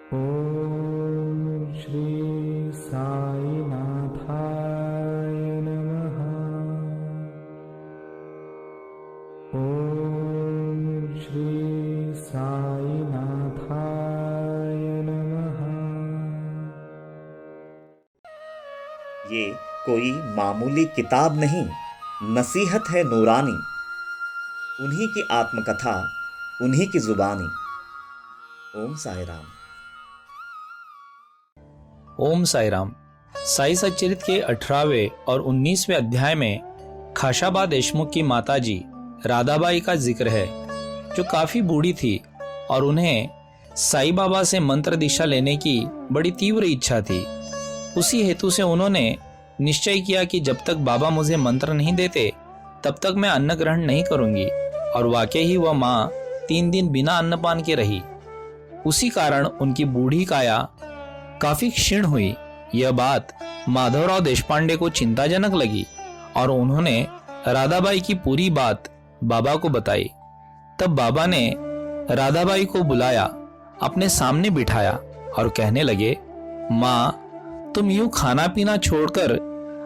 ॐ श्री साईनाथाय नमः। ॐ श्री साईनाथाय नमः। ये कोई मामूली किताब नहीं, नसीहत है नूरानी। उन्हीं की आत्मकथा, उन्हीं की जुबानी। ओम साई राम। ओम साई राम। साई सच्चरित के 18वें और 19वें अध्याय में खाशाबा देशमुख की माताजी राधाबाई का जिक्र है, जो काफी बूढ़ी थी और उन्हें साईं बाबा से मंत्र दीक्षा लेने की बड़ी तीव्र इच्छा थी। उसी हेतु से उन्होंने निश्चय किया कि जब तक बाबा मुझे मंत्र नहीं देते तब तक मैं अन्न ग्रहण नहीं करूंगी, और वाकई ही वह माँ 3 दिन बिना अन्नपान के रही। उसी कारण उनकी बूढ़ी काया काफी क्षीण हुई। यह बात माधवराव देशपांडे को चिंताजनक लगी और उन्होंने राधाबाई की पूरी बात बाबा को बताई। तब बाबा ने राधाबाई को बुलाया, अपने सामने बिठाया और कहने लगे, माँ, तुम यूं खाना पीना छोड़कर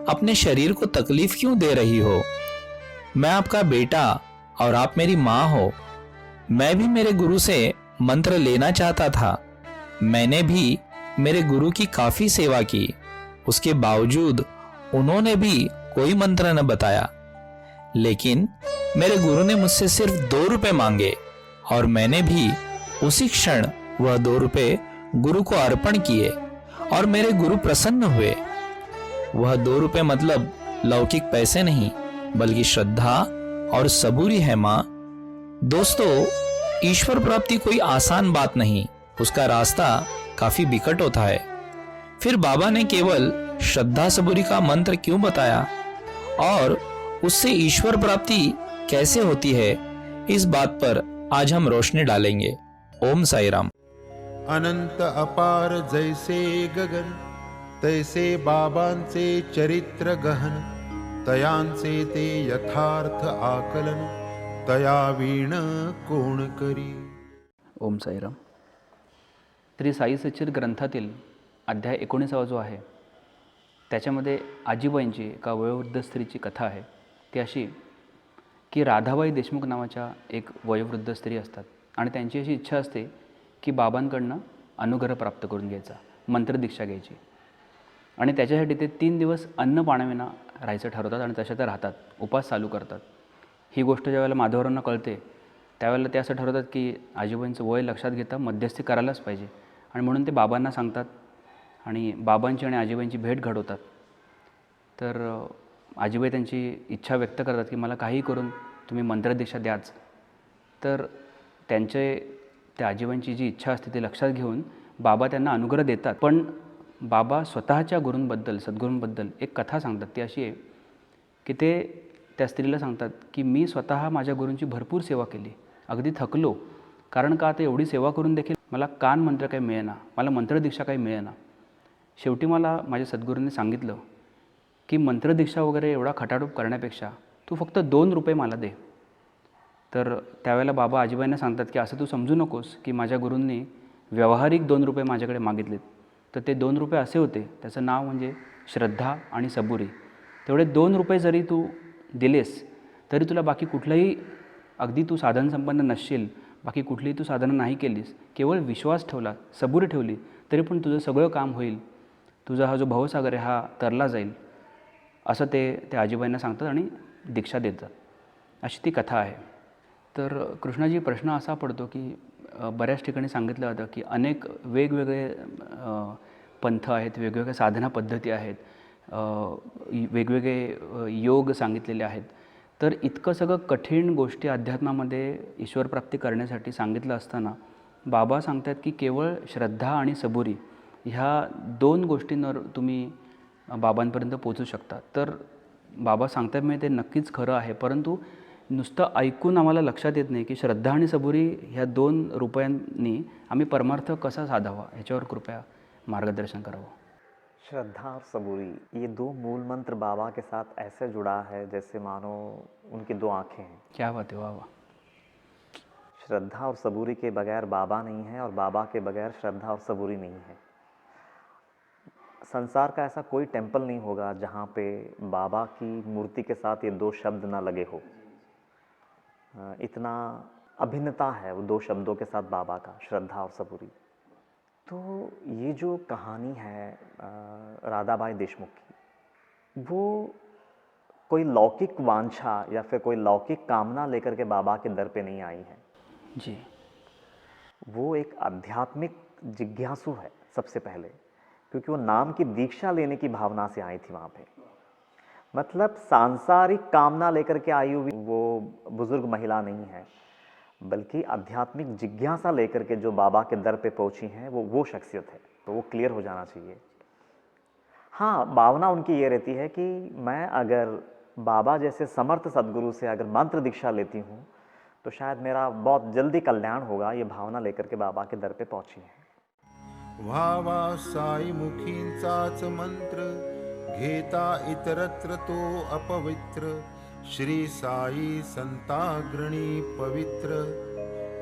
अपने शरीर को तकलीफ क्यों दे रही हो? मैं आपका बेटा और आप मेरी माँ हो। मैं भी मेरे गुरु से मंत्र लेना चाहता था। मैंने भी मेरे गुरु की काफी सेवा की, उसके बावजूद उन्होंने भी कोई मंत्र न बताया। लेकिन मेरे गुरु ने मुझसे सिर्फ 2 रुपए मांगे और मैंने भी उसी क्षण वह 2 रुपए गुरु को अर्पण किए और मेरे गुरु प्रसन्न हुए। वह 2 रुपए मतलब लौकिक पैसे नहीं, बल्कि श्रद्धा और सबूरी है माँ। दोस्तों, ईश्वर प्राप्ति कोई आसान बात नहीं, उसका रास्ता काफी बिकट होता है। फिर बाबा ने केवल श्रद्धा सबूरी का मंत्र क्यों बताया और उससे ईश्वर प्राप्ति कैसे होती है, इस बात पर आज हम रोशनी डालेंगे। ओम साई राम। अनंत अपार जैसे गगन, तैसे बाबांचे चरित्र गहन, तयांचे ते यथार्थ आकलन, तया वीण कोण करी। ओम साईराम। श्री साई सच्चरित ग्रंथातील अध्याय 19 जो आहे, त्याच्यामध्ये आजीबाईंची एका वयोवृद्ध स्त्रीची कथा आहे। ती अशी की राधाबाई देशमुख नावाच्या एक वयोवृद्ध स्त्री असतात आणि त्यांची अशी इच्छा असते की बाबांकडनं अनुग्रह प्राप्त करून घ्यायचा, मंत्रदीक्षा घ्यायची, आणि त्याच्यासाठी ते 3 दिवस अन्न पाण्याविना राहायचं ठरवतात आणि तशा त्या राहतात, उपास चालू करतात। ही गोष्ट ज्यावेळेला माधवरावांना कळते त्यावेळेला ते असं ठरवतात की आजीबाईंचं वय लक्षात घेता मध्यस्थी करायलाच पाहिजे, आणि म्हणून ते बाबांना सांगतात आणि बाबांची आणि आजीबाईंची भेट घडवतात। तर आजीबाई त्यांची इच्छा व्यक्त करतात की मला काही करून तुम्ही मंत्रदीक्षा द्याच। तर त्या आजीबाईंची जी इच्छा असते ती लक्षात घेऊन बाबा त्यांना अनुग्रह देतात। पण बाबा स्वतःच्या गुरूंबद्दल, सद्गुरूंबद्दल एक कथा सांगतात। ती अशी आहे की ते त्या स्त्रीला सांगतात की मी स्वतः माझ्या गुरूंची भरपूर सेवा केली, अगदी थकलो, कारण का आता एवढी सेवा करून देखील मला कान मंत्र काही मिळेना, मला मंत्रदीक्षा काही मिळेना। शेवटी मला माझ्या सद्गुरूंनी सांगितलं की मंत्रदीक्षा वगैरे एवढा खटाटोप करण्यापेक्षा तू फक्त 2 रुपये मला दे। तर त्यावेळेला बाबा आजीबाईंना सांगतात की असं तू समजू नकोस की माझ्या गुरूंनी व्यावहारिक 2 रुपये माझ्याकडे मागितलेत। तर ते 2 रुपये असे होते, त्याचं नाव म्हणजे श्रद्धा आणि सबुरी। तेवढे 2 रुपये जरी तू दिलेस तरी तुला बाकी कुठलंही, अगदी तू साधनसंपन्न नसशील, बाकी कुठलीही तू साधनं नाही केलीस, केवळ विश्वास ठेवला, सबुरी ठेवली, तरी पण तुझं सगळं काम होईल, तुझा हा जो भवसागर आहे हा तरला जाईल, असं ते त्या आजीबाईंना सांगतात आणि दीक्षा देतात। अशी ती कथा आहे। तर कृष्णाजी, प्रश्न असा पडतो की बऱ्याच ठिकाणी सांगितलं जातं की अनेक वेगवेगळे पंथ आहेत, वेगवेगळ्या साधना पद्धती आहेत, वेगवेगळे योग सांगितलेले आहेत। तर इतकं सगळं कठीण गोष्टी अध्यात्मामध्ये ईश्वरप्राप्ती करण्यासाठी सांगितलं असताना बाबा सांगतात की केवळ श्रद्धा आणि सबुरी ह्या 2 गोष्टींवर तुम्ही बाबांपर्यंत पोहोचू शकता। तर बाबा सांगतात म्हणजे ते नक्कीच खरं आहे, परंतु नुसतं ऐकून आम्हाला लक्षात येत नाही की श्रद्धा आणि सबुरी ह्या 2 रुपयांनी आम्ही परमार्थ कसा साधावा, ह्याच्यावर कृपया मार्गदर्शन करावं। श्रद्धा और सबूरी, ये 2 मूल मंत्र बाबा के साथ ऐसे जुड़ा है जैसे मानो उनकी 2 आंखें हैं। क्या बात है, वाह वाह। श्रद्धा और सबूरी के बगैर बाबा नहीं है और बाबा के बगैर श्रद्धा और सबूरी नहीं है। संसार का ऐसा कोई टेम्पल नहीं होगा जहाँ पे बाबा की मूर्ति के साथ ये दो शब्द ना लगे हो। इतना अभिन्नता है वो दो शब्दों के साथ बाबा का, श्रद्धा और सबूरी। तो ये जो कहानी है राधाबाई देशमुख की, वो कोई लौकिक वांछा या फिर कोई लौकिक कामना लेकर के बाबा के दर पे नहीं आई है जी। वो एक आध्यात्मिक जिज्ञासु है सबसे पहले, क्योंकि वो नाम की दीक्षा लेने की भावना से आई थी वहाँ पे। मतलब सांसारिक कामना लेकर के आई हुई वो बुजुर्ग महिला नहीं है, बल्कि आध्यात्मिक जिज्ञासा लेकर के जो बाबा के दर पे पहुंची हैं वो शख्सियत है। तो वो क्लियर हो जाना चाहिए। हाँ, भावना उनकी ये रहती है कि मैं अगर बाबा जैसे समर्थ सद्गुरु से अगर मंत्र दीक्षा लेती हूँ तो शायद मेरा बहुत जल्दी कल्याण होगा। ये भावना लेकर के बाबा के दर पे पहुंची है। व्हावा साई मुखींचाच मंत्र, घेता इतरत्र तो अपवित्र, श्री साई संताग्रणी पवित्र,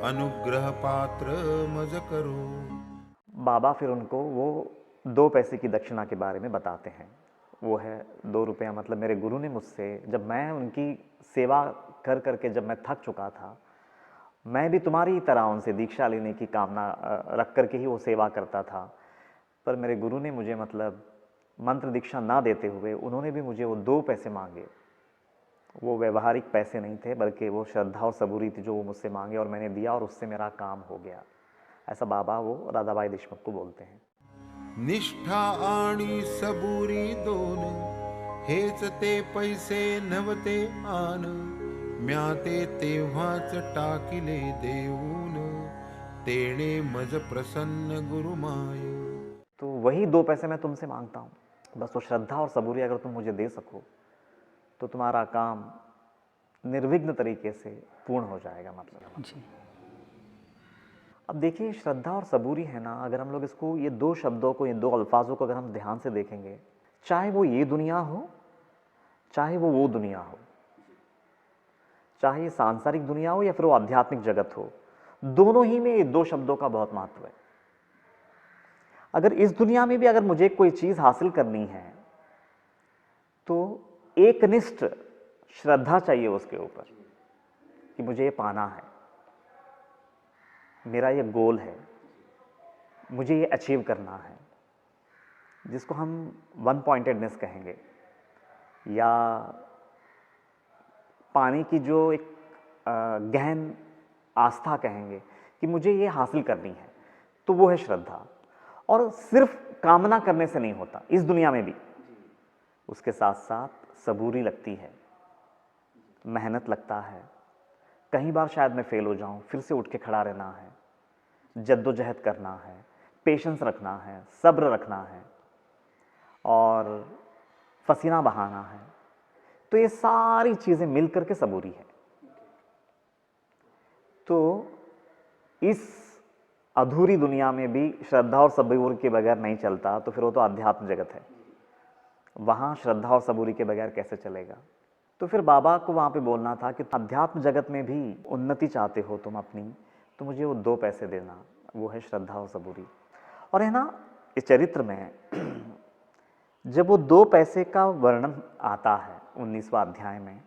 अनुग्रह पात्र मज करो। बाबा फिर उनको वो 2 पैसे की दक्षिणा के बारे में बताते हैं। वो है 2 रुपया। मतलब मेरे गुरु ने मुझसे, जब मैं उनकी सेवा कर करके जब मैं थक चुका था, मैं भी तुम्हारी ही तरह उनसे दीक्षा लेने की कामना रख करके ही वो सेवा करता था। पर मेरे गुरु ने मुझे मतलब मंत्र दीक्षा ना देते हुए उन्होंने भी मुझे वो 2 पैसे मांगे। वो व्यवहारिक पैसे नहीं थे, बल्कि वो श्रद्धा और सबूरी थी जो वो मुझसे मांगे, और मैंने दिया और उससे मेरा काम हो गया। ऐसा बाबा वो राधाबाई देशमुख को बोलते हैं। निष्ठा आणि सबुरी दोन, हेच ते पैसे नव्हते आन, म्याते तेव्हाच टाकिले देऊन, तेणे मज प्रसन्न गुरुमाय। तो वही 2 पैसे मैं तुमसे मांगता हूँ, बस वो श्रद्धा और सबूरी अगर तुम मुझे दे सको तो तुम्हारा काम निर्विघ्न तरीके से पूर्ण हो जाएगा। मतलब जी। अब देखिए, श्रद्धा और सबूरी है ना, अगर हम लोग इसको ये 2 शब्दों को, ये 2 अल्फाजों को अगर हम ध्यान से देखेंगे, चाहे वो ये दुनिया हो, चाहे वो दुनिया हो, चाहे ये सांसारिक दुनिया हो या फिर वो आध्यात्मिक जगत हो, दोनों ही में ये 2 शब्दों का बहुत महत्व है। अगर इस दुनिया में भी अगर मुझे कोई चीज हासिल करनी है तो एकनिष्ठ श्रद्धा चाहिए उसके ऊपर कि मुझे ये पाना है, मेरा ये गोल है, मुझे ये अचीव करना है, जिसको हम वन पॉइंटेडनेस कहेंगे, या पाने की जो एक गहन आस्था कहेंगे कि मुझे ये हासिल करनी है। तो वो है श्रद्धा। और सिर्फ कामना करने से नहीं होता इस दुनिया में भी, उसके साथ साथ सबूरी लगती है, मेहनत लगता है। कई बार शायद मैं फेल हो जाऊं, फिर से उठ के खड़ा रहना है, जद्दोजहद करना है, पेशेंस रखना है, सब्र रखना है और पसीना बहाना है। तो ये सारी चीज़ें मिलकर के सबूरी है। तो इस अधूरी दुनिया में भी श्रद्धा और सबूरी के बगैर नहीं चलता, तो फिर वो तो आध्यात्म जगत है, वहाँ श्रद्धा और सबूरी के बगैर कैसे चलेगा। तो फिर बाबा को वहाँ पे बोलना था कि अध्यात्म जगत में भी उन्नति चाहते हो तुम अपनी, तो मुझे वो 2 पैसे देना, वो है श्रद्धा और सबूरी। और है ना, इस चरित्र में जब वो 2 पैसे का वर्णन आता है 19वां अध्याय में,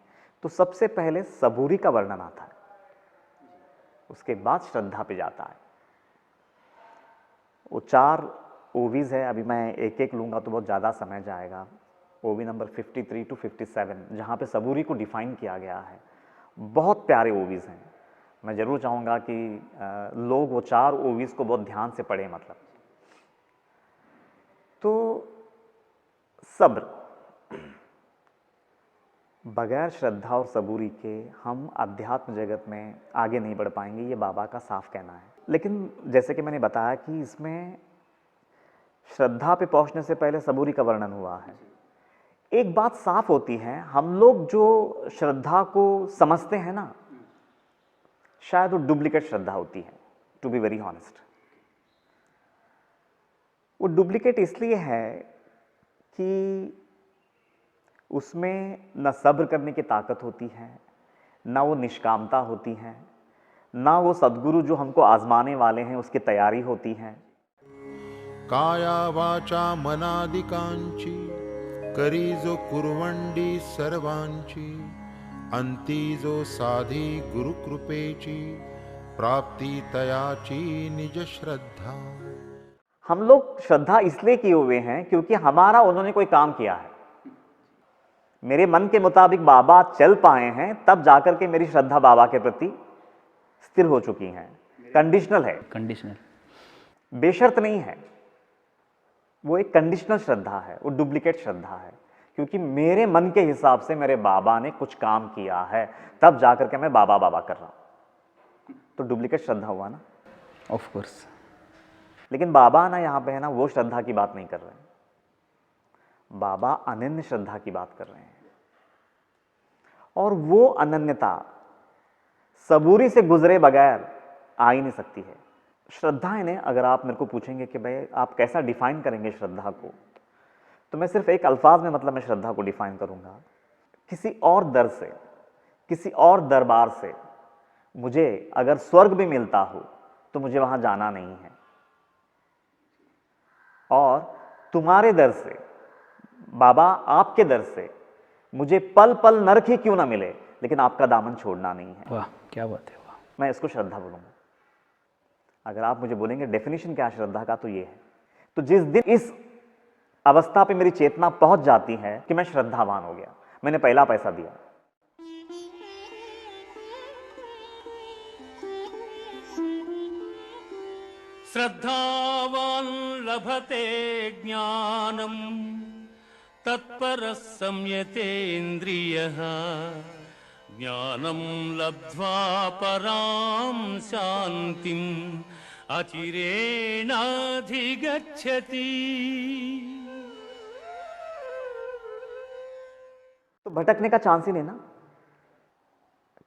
तो सबसे पहले सबूरी का वर्णन आता है, उसके बाद श्रद्धा पे जाता है। वो 4 ओवीज है, अभी मैं एक एक लूँगा तो बहुत ज़्यादा समय जाएगा। ओवी नंबर 53 टू 57 जहाँ पे सबूरी को डिफाइन किया गया है, बहुत प्यारे ओवीज हैं। मैं ज़रूर चाहूँगा कि लोग वो 4 ओवीज को बहुत ध्यान से पढ़ें। मतलब तो सब्र, बगैर श्रद्धा और सबूरी के हम अध्यात्म जगत में आगे नहीं बढ़ पाएंगे, ये बाबा का साफ कहना है। लेकिन जैसे कि मैंने बताया कि इसमें श्रद्धा पे पहुंचने से पहले सबूरी का वर्णन हुआ है। एक बात साफ होती है, हम लोग जो श्रद्धा को समझते हैं ना, शायद वो डुप्लीकेट श्रद्धा होती है, टू बी वेरी ऑनेस्ट। वो डुप्लीकेट इसलिए है कि उसमें न सब्र करने की ताकत होती है, ना वो निष्कामता होती है, ना वो सद्गुरु जो हमको आजमाने वाले हैं उसकी तैयारी होती है। काया वाचा मनादिकांची करी जो कुरवंडी सर्वांची अंती जो साधी गुरुकृपेची प्राप्ती तयाची निज श्रद्धा। हम लोग श्रद्धा इसलिए किए हुए हैं क्योंकि हमारा उन्होंने कोई काम किया है। मेरे मन के मुताबिक बाबा चल पाए हैं, तब जाकर के मेरी श्रद्धा बाबा के प्रति स्थिर हो चुकी है। कंडीशनल है, कंडीशनल, बेशर्त नहीं है। वो एक कंडीशनल श्रद्धा है, वो डुप्लीकेट श्रद्धा है, क्योंकि मेरे मन के हिसाब से मेरे बाबा ने कुछ काम किया है, तब जाकर के मैं बाबा बाबा कर रहा हूं। तो डुप्लीकेट श्रद्धा हुआ ना। Of course. लेकिन बाबा ना यहाँ पे है ना वो श्रद्धा की बात नहीं कर रहे हैं। बाबा अनन्य श्रद्धा की बात कर रहे हैं, और वो अनन्यता सबूरी से गुजरे बगैर आ ही नहीं सकती है। श्रद्धा ने, अगर आप मेरे को पूछेंगे कि भाई आप कैसा डिफाइन करेंगे श्रद्धा को, तो मैं सिर्फ एक अल्फाज में मतलब मैं श्रद्धा को डिफाइन करूंगा। किसी और दर से, किसी और दरबार से मुझे अगर स्वर्ग भी मिलता हो तो मुझे वहां जाना नहीं है, और तुम्हारे दर से, बाबा आपके दर से मुझे पल पल नरक ही क्यों ना मिले, लेकिन आपका दामन छोड़ना नहीं है। वाह, क्या बात है, वाह। मैं इसको श्रद्धा बोलूंगा। अगर आप मुझे बोलेंगे डेफिनेशन क्या है श्रद्धा का, तो ये है। तो जिस दिन इस अवस्था पे मेरी चेतना पहुंच जाती है कि मैं श्रद्धावान हो गया, मैंने पहला पैसा दिया, श्रद्धावान् लभते ज्ञानम् तत्परः संयतेन्द्रियः ज्ञानं लब्ध्वा परां शान्तिम् अचिरेणाधिगच्छति। तो भटकने का चांस ही नहीं ना।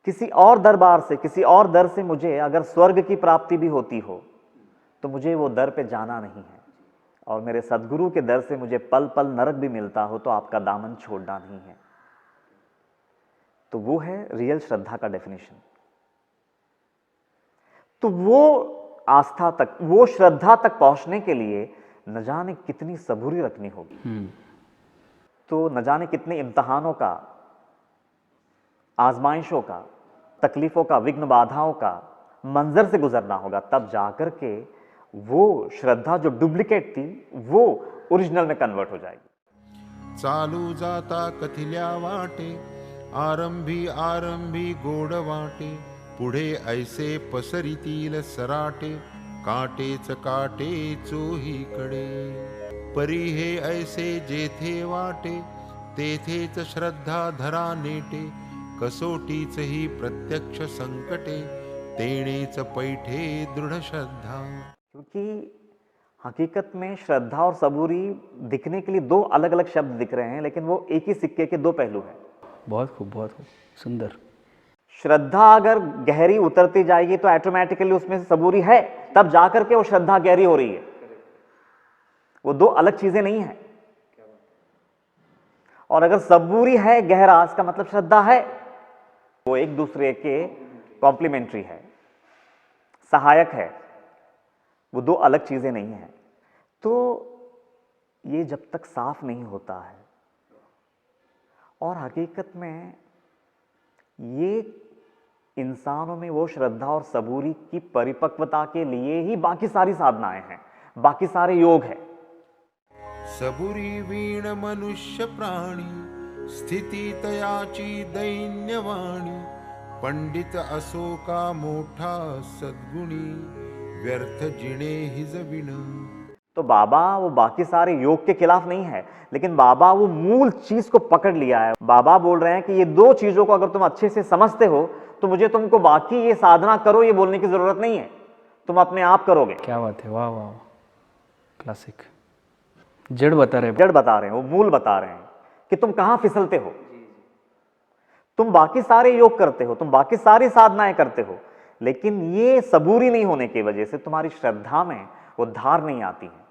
किसी और दरबार से, किसी और दर से मुझे अगर स्वर्ग की प्राप्ति भी होती हो तो मुझे वो दर पे जाना नहीं है, और मेरे सदगुरु के दर से मुझे पल पल नरक भी मिलता हो तो आपका दामन छोड़ना नहीं है। तो वो है रियल श्रद्धा का डेफिनेशन। तो वो आस्था तक, वो श्रद्धा तक पहुंचने के लिए न जाने कितनी सबूरी रखनी होगी, तो न जाने कितने इम्तहानों का, आजमाइशों का, तकलीफों का, विघ्न बाधाओं का मंजर से गुजरना होगा, तब जाकर के वो श्रद्धा जो डुप्लीकेट थी वो ओरिजिनल में कन्वर्ट हो जाएगी। चालू जाता कथिल्या वाटे आरंभी आरंभी गोड वाटे पुढे ऐसे पसरितील सराटे काटेच काटे चोहीकडे परी हे ऐसे जेथे वाटे तेथेच श्रद्धा धरा नेटे कसोटीच ही प्रत्यक्ष संकटे तेणेच पैठे दृढ श्रद्धा। क्योंकि हकीकत में श्रद्धा और सबूरी दिखने के लिए दो अलग अलग शब्द दिख रहे हैं, लेकिन वो एक ही सिक्के के दो पहलू हैं। बहुत खूब, बहुत खूब, सुंदर। श्रद्धा अगर गहरी उतरती जाएगी तो ऑटोमेटिकली उसमें से सबूरी है, तब जाकर के वो श्रद्धा गहरी हो रही है। वो दो अलग चीजें नहीं है। और अगर सबूरी है गहरा, इसका मतलब श्रद्धा है। वो एक दूसरे के कॉम्प्लीमेंट्री है, सहायक है, वो दो अलग चीजें नहीं हैं। तो ये जब तक साफ नहीं होता है, और हकीकत में ये इंसानों में वो श्रद्धा और सबूरी की परिपक्वता के लिए ही बाकी सारी साधनाएं हैं, बाकी सारे योग हैं। सबुरी वीण मनुष्य प्राणी स्थिती तयाची दैन्यवाणी पंडित असो का मोठा सद्गुणी व्यर्थ जिणे हिज विण। तो बाबा वो बाकी सारे योग के खिलाफ नहीं है, लेकिन बाबा वो मूल चीज को पकड़ लिया है। बाबा बोल रहे हैं कि ये दो चीजों को अगर तुम अच्छे से समझते हो तो मुझे तुमको बाकी ये साधना करो ये बोलने की जरूरत नहीं है, तुम अपने आप करोगे। क्या बात है, वाह वाह, क्लासिक। जड़ बता रहे हैं, जड़ बता रहे हैं, वो मूल बता रहे हैं कि तुम कहां फिसलते हो। तुम बाकी सारे योग करते हो, तुम बाकी सारी साधनाएं करते हो, लेकिन ये सबूरी नहीं होने की वजह से तुम्हारी श्रद्धा में वो धार नहीं आती है।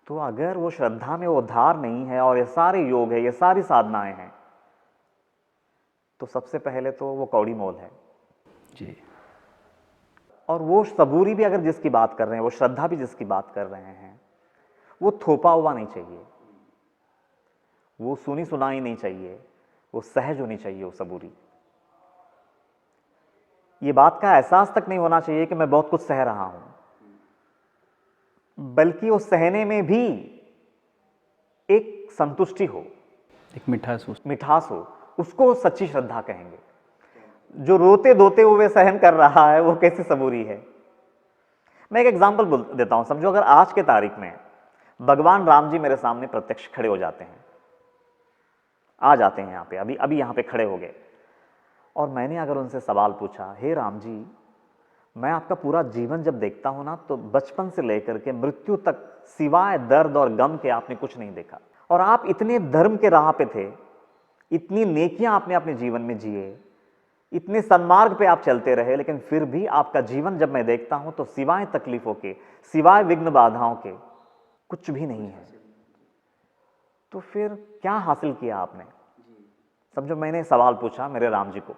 तो अगर वो श्रद्धा में वो धार नहीं है और ये सारे योग है, ये सारी साधनाएं हैं, तो सबसे पहले तो वो कौड़ी मोल है। जी। और वो सबूरी भी अगर जिसकी बात कर रहे हैं, वो श्रद्धा भी जिसकी बात कर रहे हैं, वो थोपा हुआ नहीं चाहिए, वो सुनी सुनाई नहीं चाहिए, वो सहज होनी चाहिए वो सबूरी। ये बात का एहसास तक नहीं होना चाहिए कि मैं बहुत कुछ सह रहा हूं, बल्कि वो सहने में भी एक संतुष्टि हो, एक मिठास हो, उसको सच्ची श्रद्धा कहेंगे। जो रोते धोते हुए सहन कर रहा है वो कैसी सबूरी है। मैं एक एग्जांपल बोल देता हूं। समझो अगर आज के तारीख में भगवान राम जी मेरे सामने प्रत्यक्ष खड़े हो जाते हैं, आ जाते हैं यहां पे, अभी अभी यहां पे खड़े हो गए, और मैंने अगर उनसे सवाल पूछा, हे राम जी, मैं आपका पूरा जीवन जब देखता हूं ना, तो बचपन से लेकर के मृत्यु तक सिवाय दर्द और गम के आपने कुछ नहीं देखा, और आप इतने धर्म के राह पे थे, इतनी नेकियां आपने अपने जीवन में जिए, इतने सन्मार्ग पे आप चलते रहे, लेकिन फिर भी आपका जीवन जब मैं देखता हूं तो सिवाय तकलीफों के, सिवाय विघ्न बाधाओं के कुछ भी नहीं है। तो फिर क्या हासिल किया आपने? समझो मैंने सवाल पूछा मेरे राम जी को,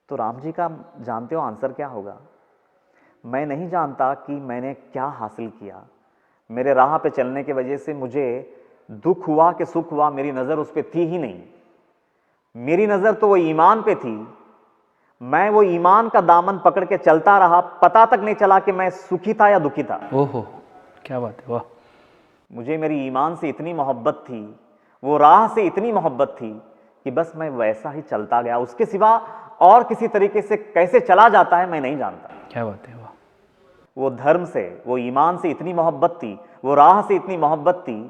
तो राम जी का जानते हो आंसर क्या होगा? मैं नहीं जानता कि मैंने क्या हासिल किया। मेरे राह पे चलने की वजह से मुझे दुख हुआ कि सुख हुआ, मेरी नजर उस पे थी ही नहीं। मेरी नजर तो वो ईमान पे थी। मैं वो ईमान का दामन पकड़ के चलता रहा, पता तक नहीं चला कि मैं सुखी था या दुखी था। ओहो, क्या बात है, वाह। मुझे मेरी ईमान से इतनी मोहब्बत थी, वो राह से इतनी मोहब्बत थी कि बस मैं वैसा ही चलता गया। उसके सिवा और किसी तरीके से कैसे चला जाता है मैं नहीं जानता। क्या बात है, वाह। वो धर्म से, वो ईमान से इतनी मोहब्बत थी, वो राह से इतनी मोहब्बत थी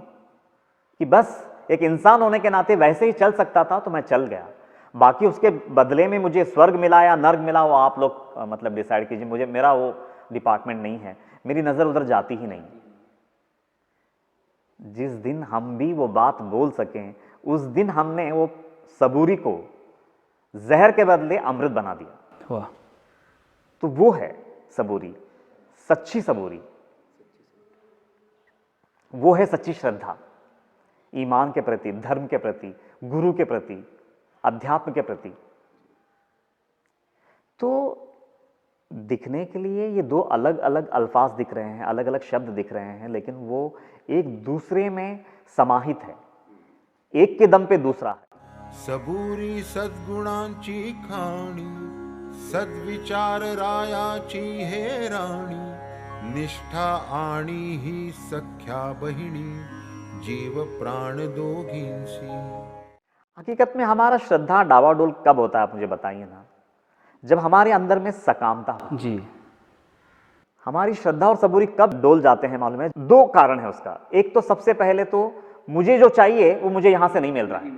कि बस एक इंसान होने के नाते वैसे ही चल सकता था, तो मैं चल गया। बाकी उसके बदले में मुझे स्वर्ग मिला या नर्क मिला, वो आप लोग मतलब डिसाइड कीजिए। मुझे, मेरा वो डिपार्टमेंट नहीं है, मेरी नजर उधर जाती ही नहीं। जिस दिन हम भी वो बात बोल सकें, उस दिन हमने वो सबूरी को जहर के बदले अमृत बना दिया। वाह। तो वो है सबूरी, सच्ची सबूरी। वो है सच्ची श्रद्धा, ईमान के प्रति, धर्म के प्रति, गुरु के प्रति, अध्यात्म के प्रति। तो दिखने के लिए ये दो अलग अलग अल्फाज दिख रहे हैं, अलग अलग शब्द दिख रहे हैं, लेकिन वो एक दूसरे में समाहित है, एक के दम पे दूसरा है। सबुरी सद्गुणांची खाणी, सद्विचार रायाची हे राणी, निष्ठा आणि ही सख्या बहिणी, जीव प्राण दोघींसी। हकीकत में हमारा श्रद्धा डावाडोल कब होता है, आप मुझे बताइए ना। जब हमारे अंदर में सकामता हो। जी। हमारी श्रद्धा और सबूरी कब डोल जाते हैं मालूम है? दो कारण है उसका। एक तो सबसे पहले तो मुझे जो चाहिए वो मुझे यहां से नहीं मिल रहा है,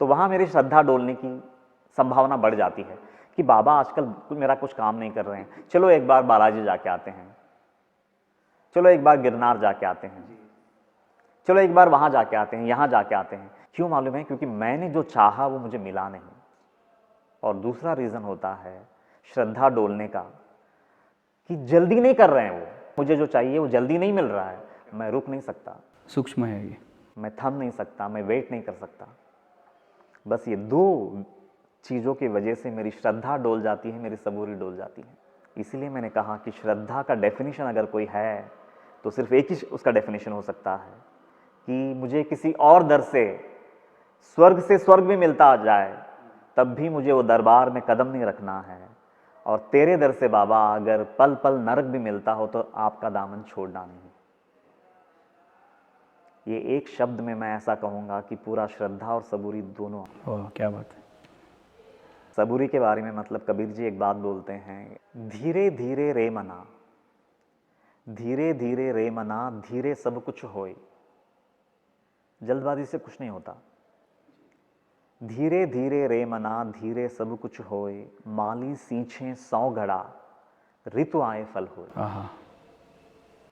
तो वहां मेरी श्रद्धा डोलने की संभावना बढ़ जाती है कि बाबा आजकल मेरा कुछ काम नहीं कर रहे हैं, चलो एक बार बालाजी जाके आते हैं, चलो एक बार गिरनार जाके आते हैं, चलो एक बार वहां जाके आते हैं, यहां जाके आते हैं। क्यों मालूम है? क्योंकि मैंने जो चाहा वो मुझे मिला नहीं। और दूसरा रीजन होता है श्रद्धा डोलने का कि जल्दी नहीं कर रहे हैं वो, मुझे जो चाहिए वो जल्दी नहीं मिल रहा है, मैं रुक नहीं सकता, सूक्ष्म है ये। मैं थम नहीं सकता, मैं वेट नहीं कर सकता। बस ये दो चीज़ों की वजह से मेरी श्रद्धा डोल जाती है, मेरी सबूरी डोल जाती है। इसीलिए मैंने कहा कि श्रद्धा का डेफिनेशन अगर कोई है तो सिर्फ एक ही उसका डेफिनेशन हो सकता है कि मुझे किसी और दर से स्वर्ग भी मिलता जाए, तब भी मुझे वो दरबार में कदम नहीं रखना है। और तेरे दर से बाबा अगर पल पल नरक भी मिलता हो तो आपका दामन छोड़ना नहीं। ये एक शब्द में मैं ऐसा कहूंगा कि पूरा श्रद्धा और सबूरी दोनों। वाह, क्या बात है। सबूरी के बारे में मतलब कबीर जी एक बात बोलते हैं, धीरे धीरे रे मना, धीरे धीरे रे मना, धीरे सब कुछ होए। जल्दबाजी से कुछ नहीं होता। धीरे धीरे रे मना, धीरे सब कुछ होए, माली सींचे 100 घड़ा, ऋतु आए फल होए। आहा।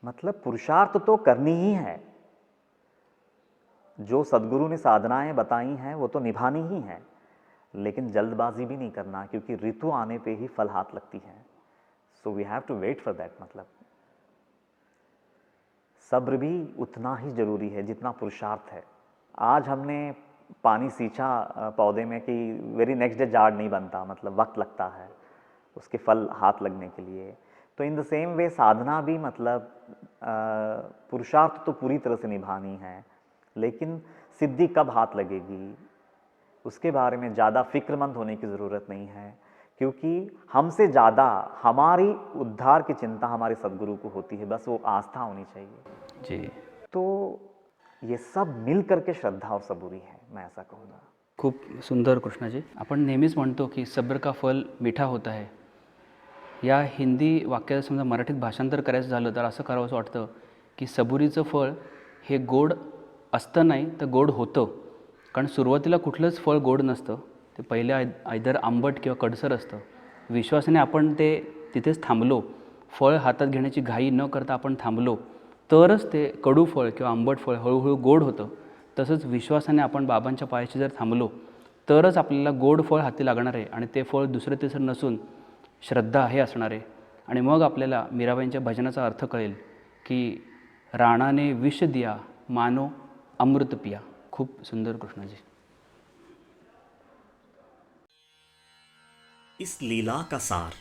मतलब पुरुषार्थ तो करनी ही है, जो सदगुरु ने साधनाएं बताई हैं वो तो निभानी ही है, लेकिन जल्दबाजी भी नहीं करना, क्योंकि ऋतु आने पे ही फल हाथ लगती है। So we have to wait for that. मतलब सब्र भी उतना ही जरूरी है जितना पुरुषार्थ है। आज हमने पानी सींचा पौधे में कि वेरी नेक्स्ट डे जाड़ नहीं बनता, मतलब वक्त लगता है उसके फल हाथ लगने के लिए। तो इन द सेम वे साधना भी मतलब पुरुषार्थ तो पूरी तरह से निभानी है, लेकिन सिद्धि कब हाथ लगेगी उसके बारे में ज़्यादा फिक्रमंद होने की ज़रूरत नहीं है, क्योंकि हमसे ज़्यादा हमारी उद्धार की चिंता हमारे सद्गुरु को होती है, बस वो आस्था होनी चाहिए जी। तो ये सब मिल करके श्रद्धा और सबूरी है, मैं ऐसा कहूँगा। खूप सुंदर कृष्णाजी, आपण नेहमीच म्हणतो की सब्र का फल मीठा होता है. या हिंदी वाक्याचं समजा मराठीत भाषांतर करायचं झालं तर असं करावं असं वाटतं की सबुरीचं फळ हे गोड असतं नाही तर गोड होतं. कारण सुरुवातीला कुठलंच फळ गोड नसतं, ते पहिले आयदर आंबट किंवा कडसर असतं. विश्वासाने आपण ते तिथेच थांबलो, फळ हातात घेण्याची घाई न करता आपण थांबलो तरच ते कडू फळ किंवा आंबट फळ हळूहळू गोड होतं. तसंच विश्वासाने आपण बाबांच्या पायाशी जर थांबलो तरच आपल्याला गोड फळ हाती लागणार आहे आणि ते फळ दुसरं तिसरं नसून श्रद्धा हे असणार आहे. आणि मग आपल्याला मीराबाईंच्या भजनाचा अर्थ कळेल की राणाने विष दिया मानो अमृत पिया. खूप सुंदर कृष्णाजी. इस लीला का सार,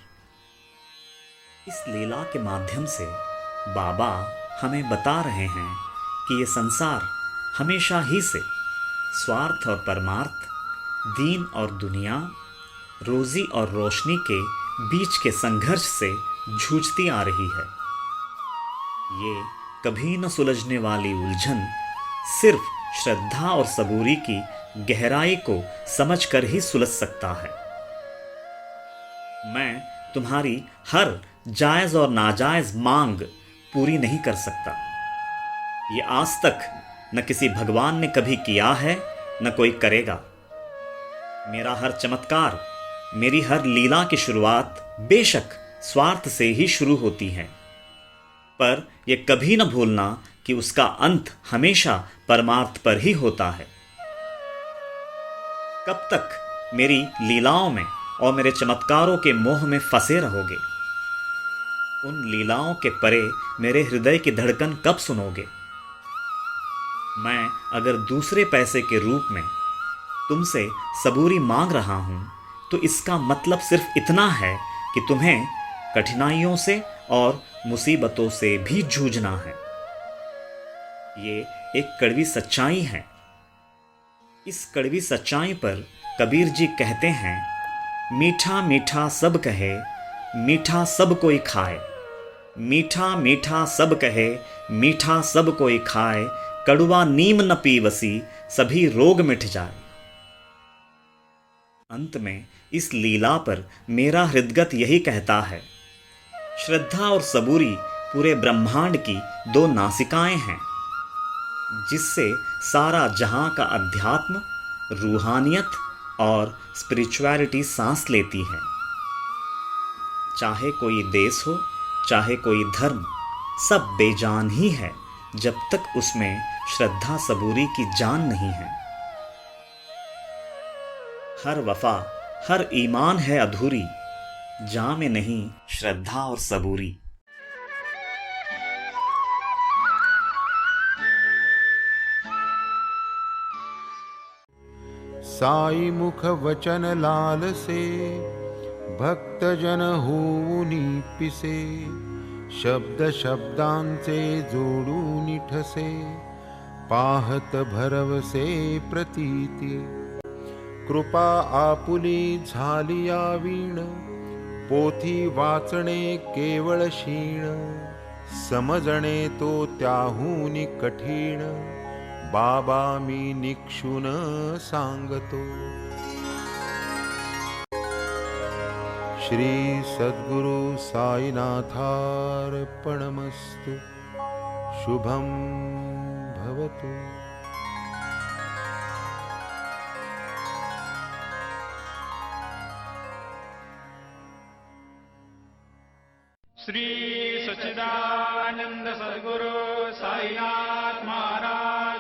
इस लीला के माध्यम से बाबा हमें बता रहे हैं कि ये संसार हमेशा ही से स्वार्थ और परमार्थ, दीन और दुनिया, रोजी और रोशनी के बीच के संघर्ष से जूझती आ रही है. ये कभी न सुलझने वाली उलझन सिर्फ श्रद्धा और सबूरी की गहराई को समझकर ही सुलझ सकता है. मैं तुम्हारी हर जायज और नाजायज मांग पूरी नहीं कर सकता. ये आज तक न किसी भगवान ने कभी किया है, न कोई करेगा. मेरा हर चमत्कार, मेरी हर लीला की शुरुआत बेशक स्वार्थ से ही शुरू होती है, पर यह कभी न भूलना कि उसका अंत हमेशा परमार्थ पर ही होता है. कब तक मेरी लीलाओं में और मेरे चमत्कारों के मोह में फंसे रहोगे? उन लीलाओं के परे मेरे हृदय की धड़कन कब सुनोगे? मैं अगर दूसरे पैसे के रूप में तुमसे सबूरी मांग रहा हूं तो इसका मतलब सिर्फ इतना है कि तुम्हें कठिनाइयों से और मुसीबतों से भी जूझना है. ये एक कड़वी सच्चाई है. इस कड़वी सच्चाई पर कबीर जी कहते हैं, मीठा मीठा सब कहे, मीठा सब कोई खाए. मीठा मीठा सब कहे, मीठा सब कोई खाए. कड़वा नीम न पीवसी, सभी रोग मिट जाए. अंत में इस लीला पर मेरा हृदगत यही कहता है, श्रद्धा और सबूरी पूरे ब्रह्मांड की दो नासिकाएं हैं जिससे सारा जहां का अध्यात्म, रूहानियत और स्पिरिचुअलिटी सांस लेती है. चाहे कोई देश हो, चाहे कोई धर्म, सब बेजान ही है जब तक उसमें श्रद्धा सबूरी की जान नहीं है. हर वफा, हर ईमान है अधूरी, जहां में नहीं श्रद्धा और सबूरी. साई मुख वचन लाल से, भक्त जन होऊनी पिसे. शब्द शब्दांचे जोडून ठसे, पाहत भरवसे प्रतीती. कृपा आपुली झाली वीण, पोथी वाचणे केवळ क्षीण. समजणे तो त्याहून कठीण, बाबा मी निक्षून सांगतो. श्री सद्गुरु साईनाथार्पणमस्तु. शुभं भवतु. श्री सच्चिदानंद सद्गुरु साईनाथ महाराज